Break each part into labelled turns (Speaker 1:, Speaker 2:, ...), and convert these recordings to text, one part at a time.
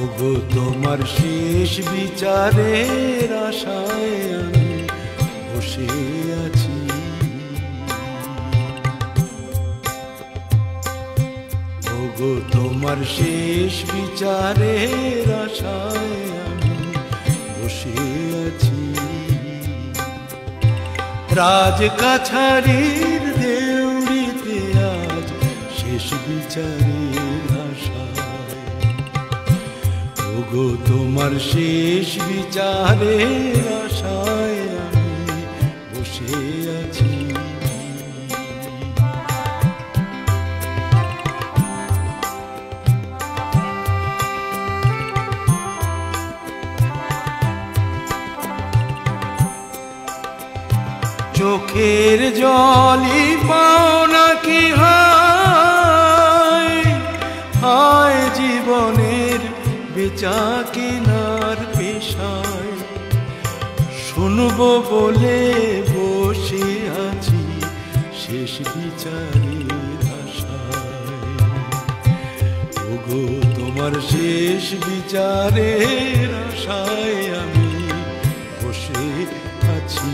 Speaker 1: ওগো তোমার শেষ বিচারের আশায় আমি বসে আছি। ওগো তোমার শেষ বিচারের আশায় আমি বসে আছি। রাজ কাছারির দেউড়িতে আজ শেষ বিচারের আশায়, ওগো তোমার শেষ বিচারের আশায় আমি বসে আছি। চোখের জলই পাও নাকি হায়, হায় জীবনের বেচা কেনার পেশায়। শুনবো বলে বসে আছি শেষ বিচারের আশায়, ওগো তোমার শেষ বিচারের আশায় আমি বসে আছি।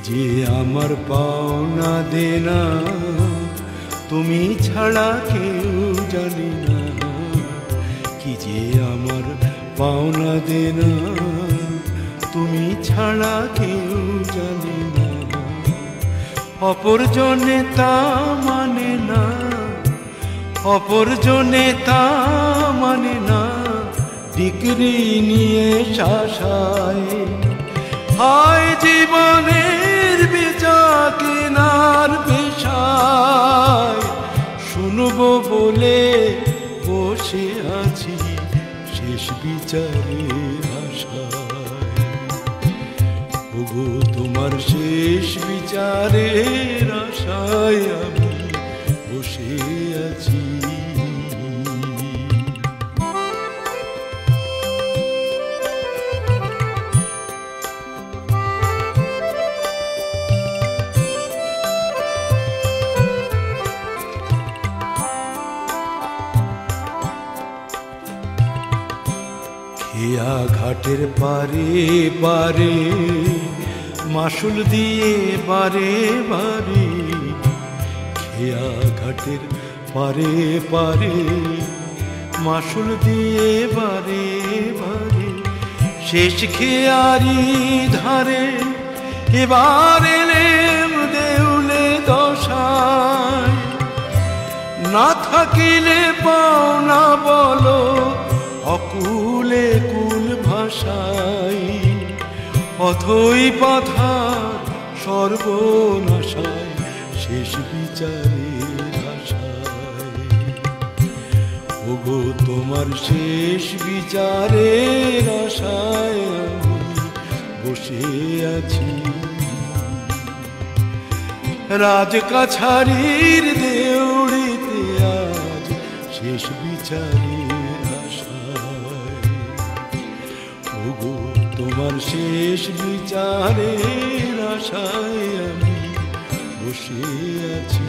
Speaker 1: যে আমার পাওনা দেনা তুমি ছাড়া কেউ জানি না, কি যে আমার পাওনা দেনা তুমি ছাড়া কেউ জানি না। অপরজনে তা মানে না, অপরজনে তা মানে না, ডিগ্রি নিয়ে শাসায়। হায় জীবনের বেচা কেনার পেশায়, শুনবো বলে বসে আছি শেষ বিচারের আশায়, ওগো তোমার শেষ বিচারের আশায় আমি বসে আছি। খেয়া ঘাটের পারে পারে মাসুল দিয়ে বারে বারে, খেয়া ঘাটের পারে পারে মাসুল দিয়ে বারে বারে। শেষ খেয়ারি ধারে এবার এলেম দেউলে দশায়, না থাকিলে পাওনা বলো অকুলে কুল ভাষায়। অথই পাথার সর্বনাশায় শেষ বিচারের আশায়, ওগো তোমার শেষ বিচারের আশায় আমি বসে আছি। রাজ কাছারির দেউড়িতে আজ শেষ বিচারের আশায়, ওগো তোমার শেষ বিচারের আশায় আমি বসে আছি।